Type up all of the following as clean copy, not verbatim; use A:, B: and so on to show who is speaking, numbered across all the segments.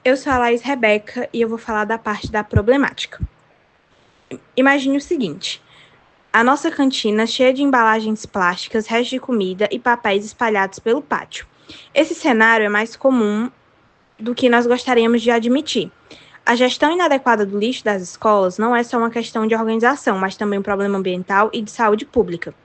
A: Eu sou a Laís Rebeca e eu vou falar da parte da problemática. Imagine o seguinte: a nossa cantina cheia de embalagens plásticas, restos de comida e papéis espalhados pelo pátio. Esse cenário é mais comum do que nós gostaríamos de admitir. A gestão inadequada do lixo das escolas não é só uma questão de organização, mas também um problema ambiental e de saúde pública.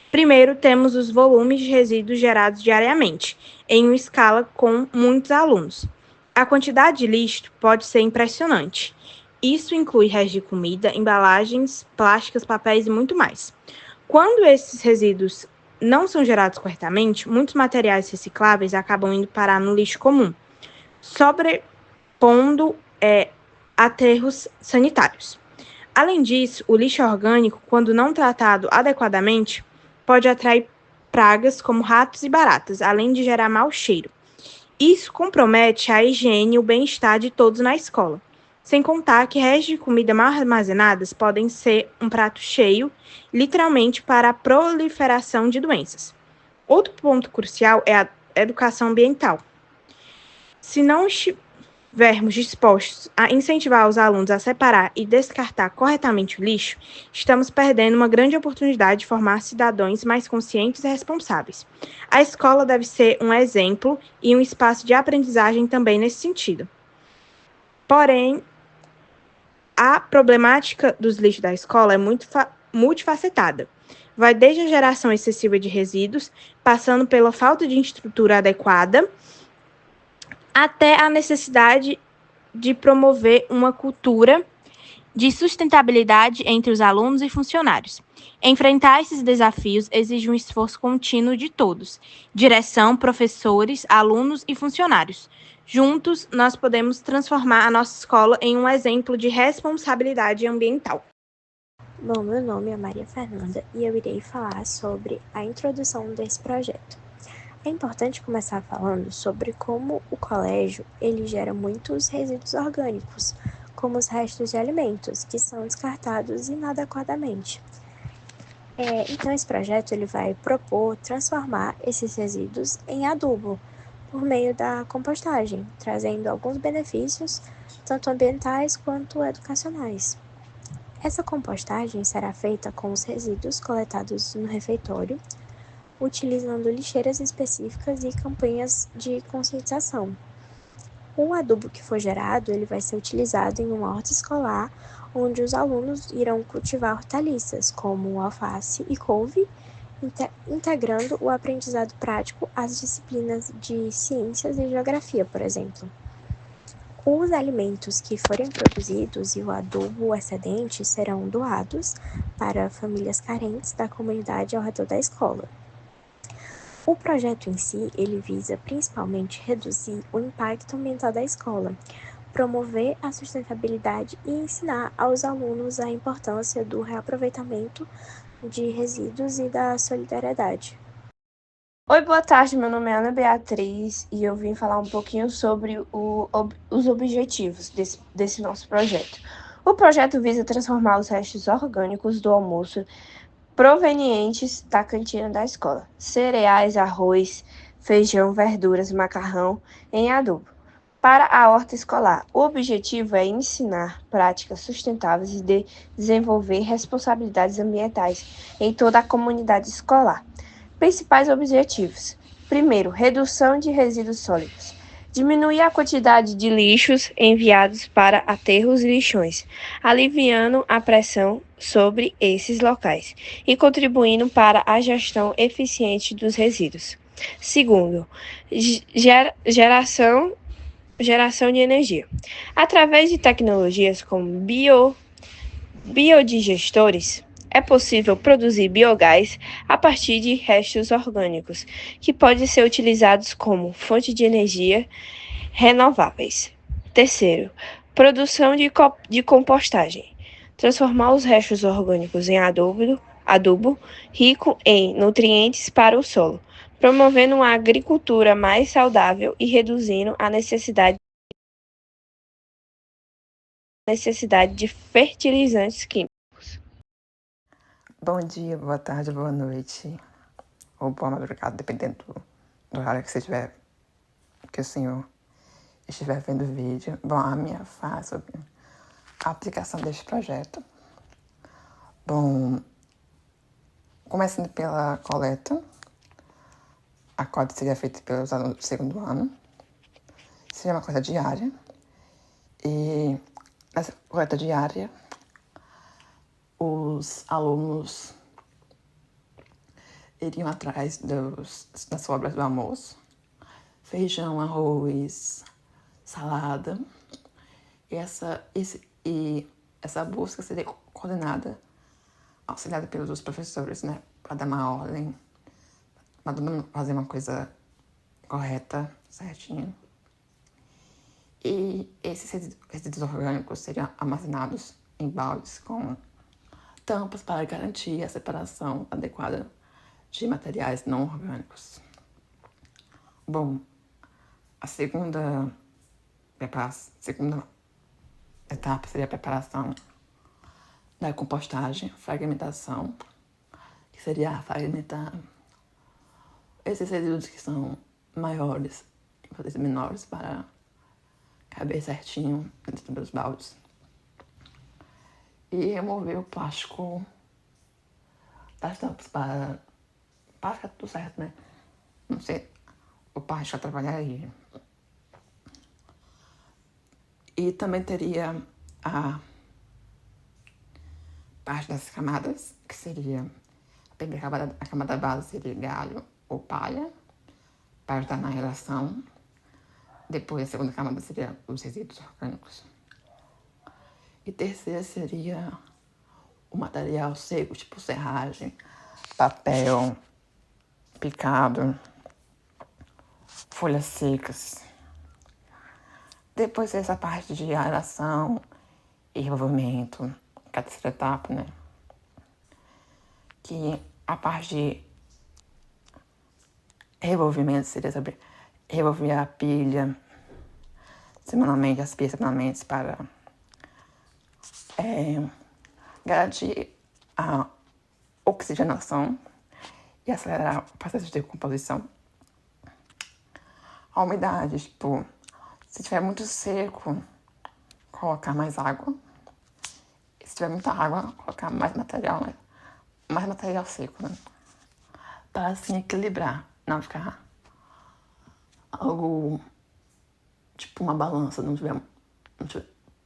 A: Primeiro, temos os volumes de resíduos gerados diariamente, em uma escala com muitos alunos. A quantidade de lixo pode ser impressionante. Isso inclui restos de comida, embalagens, plásticas, papéis e muito mais. Quando esses resíduos não são gerados corretamente, muitos materiais recicláveis acabam indo parar no lixo comum, sobrepondo aterros sanitários. Além disso, o lixo orgânico, quando não tratado adequadamente, pode atrair pragas como ratos e baratas, além de gerar mau cheiro. Isso compromete a higiene e o bem-estar de todos na escola. Sem contar que restos de comida mal armazenadas podem ser um prato cheio, literalmente, para a proliferação de doenças. Outro ponto crucial é a educação ambiental. Se não estivermos dispostos a incentivar os alunos a separar e descartar corretamente o lixo, estamos perdendo uma grande oportunidade de formar cidadãos mais conscientes e responsáveis. A escola deve ser um exemplo e um espaço de aprendizagem também nesse sentido. Porém, a problemática dos lixos da escola é muito multifacetada. Vai desde a geração excessiva de resíduos, passando pela falta de estrutura adequada, até a necessidade de promover uma cultura de sustentabilidade entre os alunos e funcionários. Enfrentar esses desafios exige um esforço contínuo de todos: direção, professores, alunos e funcionários. Juntos, nós podemos transformar a nossa escola em um exemplo de responsabilidade ambiental.
B: Bom, meu nome é Maria Fernanda e eu irei falar sobre a introdução desse projeto. É importante começar falando sobre como o colégio ele gera muitos resíduos orgânicos, como os restos de alimentos, que são descartados inadequadamente. Então, esse projeto ele vai propor transformar esses resíduos em adubo por meio da compostagem, trazendo alguns benefícios, tanto ambientais quanto educacionais. Essa compostagem será feita com os resíduos coletados no refeitório, utilizando lixeiras específicas e campanhas de conscientização. O adubo que for gerado, ele vai ser utilizado em uma horta escolar, onde os alunos irão cultivar hortaliças, como alface e couve, integrando o aprendizado prático às disciplinas de ciências e geografia, por exemplo. Os alimentos que forem produzidos e o adubo excedente serão doados para famílias carentes da comunidade ao redor da escola. O projeto em si, ele visa principalmente reduzir o impacto ambiental da escola, promover a sustentabilidade e ensinar aos alunos a importância do reaproveitamento de resíduos e da solidariedade.
C: Oi, boa tarde, meu nome é Ana Beatriz e eu vim falar um pouquinho sobre os objetivos desse nosso projeto. O projeto visa transformar os restos orgânicos do almoço provenientes da cantina da escola, cereais, arroz, feijão, verduras, macarrão, em adubo, para a horta escolar. O objetivo é ensinar práticas sustentáveis e desenvolver responsabilidades ambientais em toda a comunidade escolar. Principais objetivos: primeiro, redução de resíduos sólidos. Diminuir a quantidade de lixos enviados para aterros e lixões, aliviando a pressão sobre esses locais e contribuindo para a gestão eficiente dos resíduos. Segundo, geração de energia. Através de tecnologias como biodigestores, é possível produzir biogás a partir de restos orgânicos, que podem ser utilizados como fonte de energia renováveis. Terceiro, produção de compostagem. Transformar os restos orgânicos em adubo rico em nutrientes para o solo, promovendo uma agricultura mais saudável e reduzindo a necessidade de fertilizantes químicos.
D: Bom dia, boa tarde, boa noite, ou boa madrugada, dependendo do horário que você tiver, que o Senhor estiver vendo o vídeo vão falar sobre a aplicação deste projeto. Bom, começando pela coleta, a coleta seria feita pelos alunos do segundo ano. Seria uma coleta diária. E nessa coleta diária, os alunos iriam atrás das sobras do almoço. Feijão, arroz, salada. E essa busca seria coordenada, auxiliada pelos professores, né? Para dar uma ordem, para fazer uma coisa correta, certinho. E esses resíduos orgânicos seriam armazenados em baldes com tampas para garantir a separação adequada de materiais não orgânicos. Bom, a segunda etapa seria a preparação da compostagem, fragmentação, que seria fragmentar esses resíduos que são maiores e menores para caber certinho dentro dos baldes. E remover o plástico das tampas para ficar tudo certo, né? Não sei, o plástico atrapalharia. E também teria a parte das camadas, que seria a primeira camada base seria galho ou palha, para ajudar na relação. Depois, a segunda camada seria os resíduos orgânicos. E terceira seria o material seco, tipo serragem, papel picado, folhas secas. Depois essa parte de aeração e revolvimento, que é a terceira etapa, né? Que a parte de revolvimento seria sobre revolver a pilha semanalmente, as pilhas semanalmente, para garantir a oxigenação e acelerar o processo de decomposição. A umidade, tipo, se tiver muito seco, colocar mais água. E se tiver muita água, colocar mais material seco, né? Para assim equilibrar, não ficar algo tipo uma balança, não tiver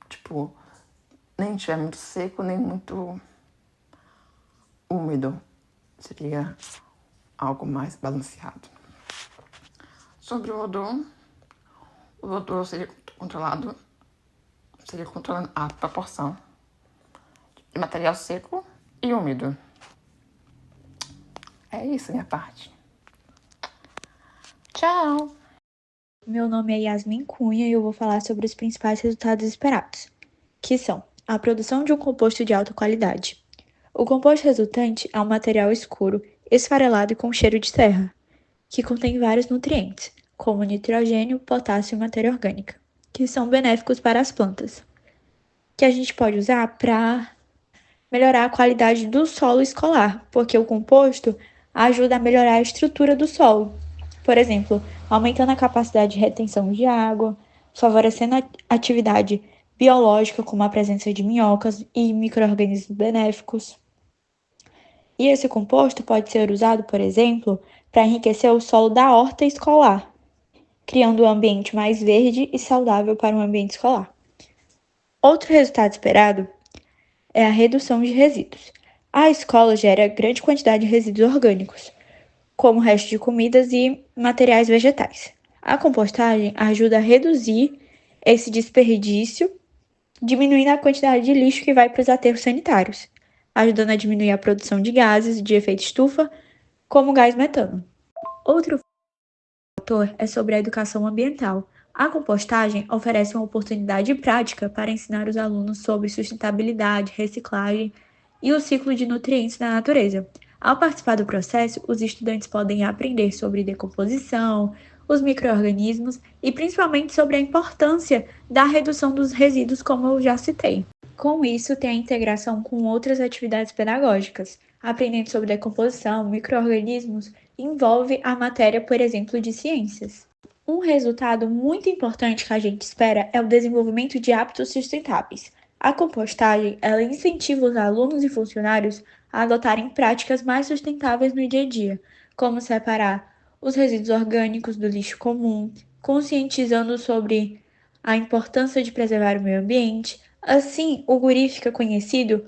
D: tipo, nem tiver muito seco, nem muito úmido. Seria algo mais balanceado. Sobre o odor seria controlando a proporção de material seco e úmido. É isso, minha parte. Tchau!
E: Meu nome é Yasmin Cunha e eu vou falar sobre os principais resultados esperados, que são a produção de um composto de alta qualidade. O composto resultante é um material escuro, esfarelado e com cheiro de terra, que contém vários nutrientes, como nitrogênio, potássio e matéria orgânica, que são benéficos para as plantas, que a gente pode usar para melhorar a qualidade do solo escolar, porque o composto ajuda a melhorar a estrutura do solo. Por exemplo, aumentando a capacidade de retenção de água, favorecendo a atividade biológica, como a presença de minhocas e micro-organismos benéficos. E esse composto pode ser usado, por exemplo, para enriquecer o solo da horta escolar, criando um ambiente mais verde e saudável para um ambiente escolar. Outro resultado esperado é a redução de resíduos. A escola gera grande quantidade de resíduos orgânicos, como restos de comidas e materiais vegetais. A compostagem ajuda a reduzir esse desperdício, diminuindo a quantidade de lixo que vai para os aterros sanitários, ajudando a diminuir a produção de gases de efeito estufa, como o gás metano. Outro fator é sobre a educação ambiental. A compostagem oferece uma oportunidade prática para ensinar os alunos sobre sustentabilidade, reciclagem e o ciclo de nutrientes na natureza. Ao participar do processo, os estudantes podem aprender sobre decomposição, os micro-organismos e principalmente sobre a importância da redução dos resíduos, como eu já citei. Com isso, tem a integração com outras atividades pedagógicas. Aprendendo sobre decomposição, micro-organismos, envolve a matéria, por exemplo, de ciências. Um resultado muito importante que a gente espera é o desenvolvimento de hábitos sustentáveis. A compostagem, ela incentiva os alunos e funcionários a adotarem práticas mais sustentáveis no dia a dia, como separar os resíduos orgânicos do lixo comum, conscientizando sobre a importância de preservar o meio ambiente. Assim, o guri fica conhecido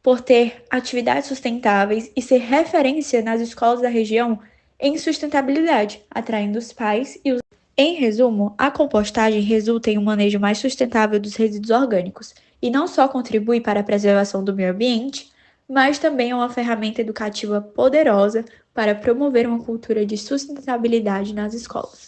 E: por ter atividades sustentáveis e ser referência nas escolas da região em sustentabilidade, atraindo os pais e os. Em resumo, a compostagem resulta em um manejo mais sustentável dos resíduos orgânicos e não só contribui para a preservação do meio ambiente, mas também é uma ferramenta educativa poderosa para promover uma cultura de sustentabilidade nas escolas.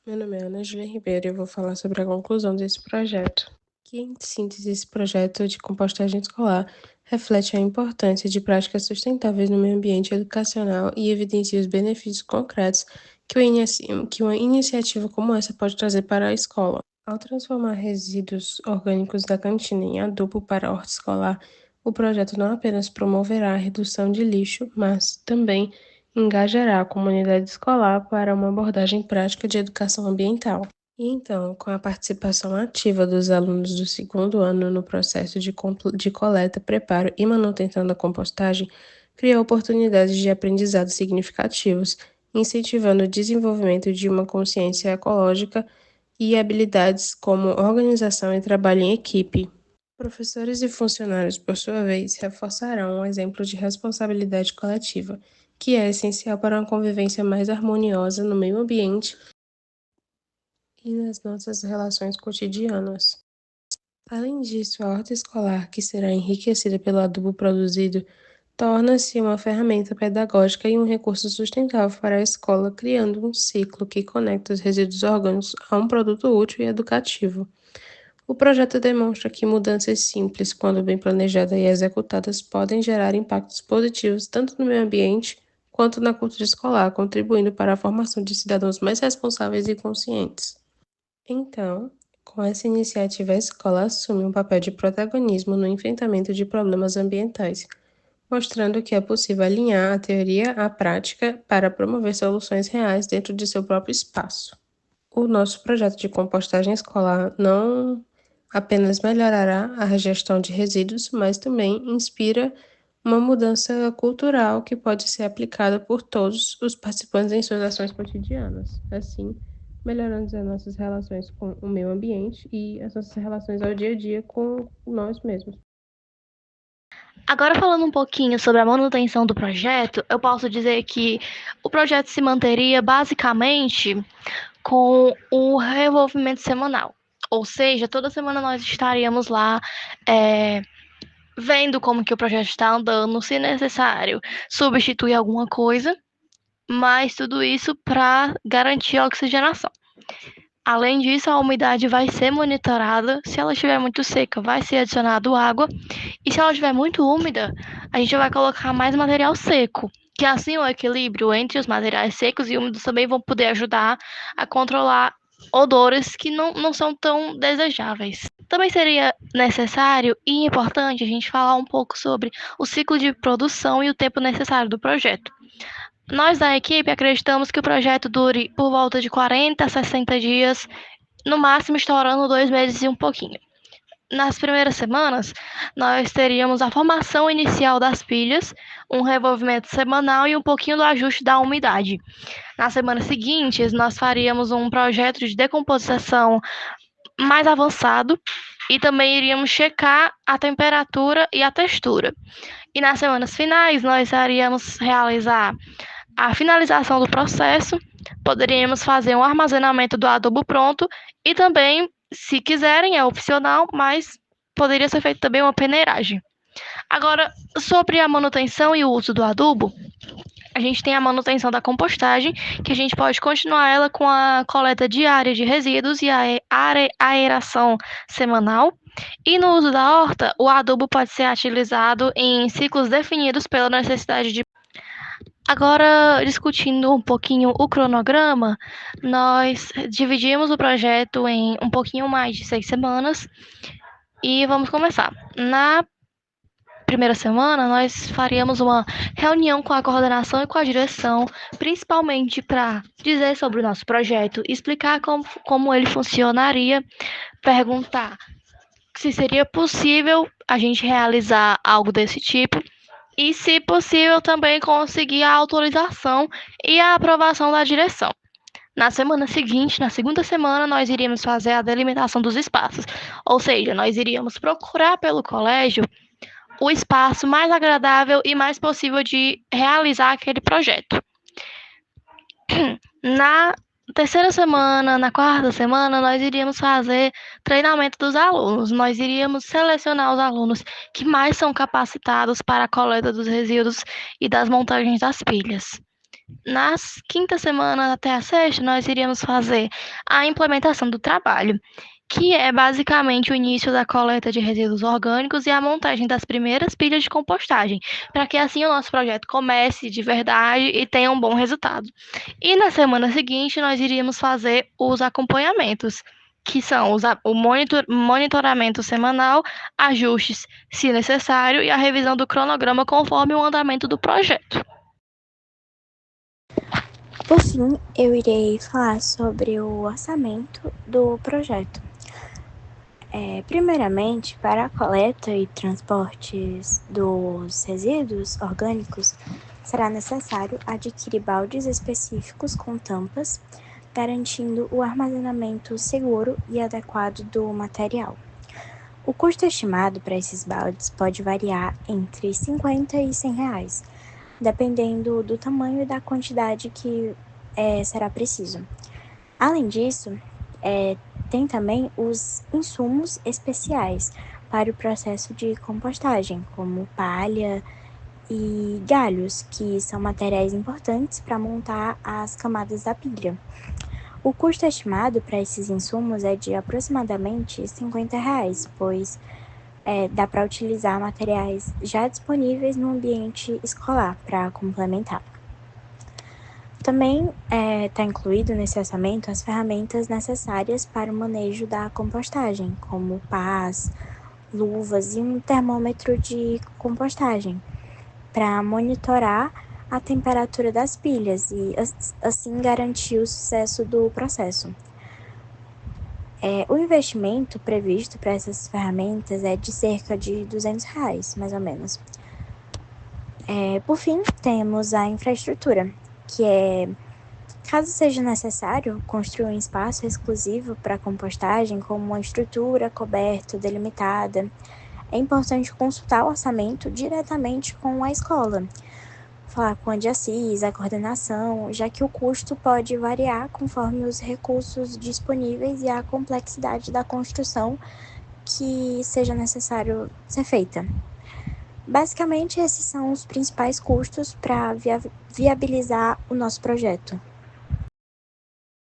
F: Meu nome é Ana Júlia Ribeiro e eu vou falar sobre a conclusão desse projeto. Que, em síntese, esse projeto de compostagem escolar reflete a importância de práticas sustentáveis no meio ambiente educacional e evidencia os benefícios concretos que uma iniciativa como essa pode trazer para a escola. Ao transformar resíduos orgânicos da cantina em adubo para a horta escolar, o projeto não apenas promoverá a redução de lixo, mas também engajará a comunidade escolar para uma abordagem prática de educação ambiental. E então, com a participação ativa dos alunos do segundo ano no processo de coleta, preparo e manutenção da compostagem, criou oportunidades de aprendizado significativos, incentivando o desenvolvimento de uma consciência ecológica e habilidades como organização e trabalho em equipe. Professores e funcionários, por sua vez, reforçarão um exemplo de responsabilidade coletiva, que é essencial para uma convivência mais harmoniosa no meio ambiente e nas nossas relações cotidianas. Além disso, a horta escolar, que será enriquecida pelo adubo produzido, torna-se uma ferramenta pedagógica e um recurso sustentável para a escola, criando um ciclo que conecta os resíduos orgânicos a um produto útil e educativo. O projeto demonstra que mudanças simples, quando bem planejadas e executadas, podem gerar impactos positivos tanto no meio ambiente quanto na cultura escolar, contribuindo para a formação de cidadãos mais responsáveis e conscientes. Então, com essa iniciativa, a escola assume um papel de protagonismo no enfrentamento de problemas ambientais, mostrando que é possível alinhar a teoria à prática para promover soluções reais dentro de seu próprio espaço. O nosso projeto de compostagem escolar não apenas melhorará a gestão de resíduos, mas também inspira uma mudança cultural que pode ser aplicada por todos os participantes em suas ações cotidianas, assim, melhorando as nossas relações com o meio ambiente e as nossas relações ao dia a dia com nós mesmos.
G: Agora, falando um pouquinho sobre a manutenção do projeto, eu posso dizer que o projeto se manteria basicamente com o revolvimento semanal. Ou seja, toda semana nós estaríamos lá vendo como que o projeto está andando, se necessário, substituir alguma coisa, mas tudo isso para garantir a oxigenação. Além disso, a umidade vai ser monitorada. Se ela estiver muito seca, vai ser adicionado água. E se ela estiver muito úmida, a gente vai colocar mais material seco. Que assim o equilíbrio entre os materiais secos e úmidos também vão poder ajudar a controlar odores que não são tão desejáveis. Também seria necessário e importante a gente falar um pouco sobre o ciclo de produção e o tempo necessário do projeto. Nós da equipe acreditamos que o projeto dure por volta de 40 a 60 dias, no máximo estourando 2 meses e um pouquinho. Nas primeiras semanas, nós teríamos a formação inicial das pilhas, um revolvimento semanal e um pouquinho do ajuste da umidade. Nas semanas seguintes, nós faríamos um projeto de decomposição mais avançado e também iríamos checar a temperatura e a textura. E nas semanas finais, nós iríamos realizar a finalização do processo, poderíamos fazer um armazenamento do adubo pronto e também, se quiserem, é opcional, mas poderia ser feita também uma peneiragem. Agora, sobre a manutenção e o uso do adubo, a gente tem a manutenção da compostagem, que a gente pode continuar ela com a coleta diária de resíduos e a aeração semanal. E no uso da horta, o adubo pode ser utilizado em ciclos definidos pela necessidade de. Agora, discutindo um pouquinho o cronograma, nós dividimos o projeto em um pouquinho mais de 6 semanas e vamos começar. Na primeira semana, nós faríamos uma reunião com a coordenação e com a direção, principalmente para dizer sobre o nosso projeto, explicar como ele funcionaria, perguntar se seria possível a gente realizar algo desse tipo e, se possível, também conseguir a autorização e a aprovação da direção. Na semana seguinte, na segunda semana, nós iríamos fazer a delimitação dos espaços, ou seja, nós iríamos procurar pelo colégio o espaço mais agradável e mais possível de realizar aquele projeto. Na terceira semana, na quarta semana, nós iríamos fazer treinamento dos alunos. Nós iríamos selecionar os alunos que mais são capacitados para a coleta dos resíduos e das montagens das pilhas. Nas quinta semana até a sexta, nós iríamos fazer a implementação do trabalho, que é basicamente o início da coleta de resíduos orgânicos e a montagem das primeiras pilhas de compostagem, para que assim o nosso projeto comece de verdade e tenha um bom resultado. E na semana seguinte, nós iríamos fazer os acompanhamentos, que são o monitoramento semanal, ajustes, se necessário, e a revisão do cronograma conforme o andamento do projeto.
B: Por fim, eu irei falar sobre o orçamento do projeto. Primeiramente, para a coleta e transportes dos resíduos orgânicos, será necessário adquirir baldes específicos com tampas, garantindo o armazenamento seguro e adequado do material. O custo estimado para esses baldes pode variar entre R$ 50 e R$ 100, dependendo do tamanho e da quantidade que será preciso. Além disso, tem também os insumos especiais para o processo de compostagem, como palha e galhos, que são materiais importantes para montar as camadas da pilha. O custo estimado para esses insumos é de aproximadamente R$ 50, pois dá para utilizar materiais já disponíveis no ambiente escolar para complementar. Também está incluído nesse orçamento as ferramentas necessárias para o manejo da compostagem, como pás, luvas e um termômetro de compostagem, para monitorar a temperatura das pilhas e assim garantir o sucesso do processo. O investimento previsto para essas ferramentas é de cerca de R$ 200, mais ou menos. Por fim, temos a infraestrutura, que caso seja necessário, construir um espaço exclusivo para compostagem, como uma estrutura coberta, delimitada. É importante consultar o orçamento diretamente com a escola, falar com a DIACIS, a coordenação, já que o custo pode variar conforme os recursos disponíveis e a complexidade da construção que seja necessário ser feita. Basicamente, esses são os principais custos para viabilizar o nosso projeto.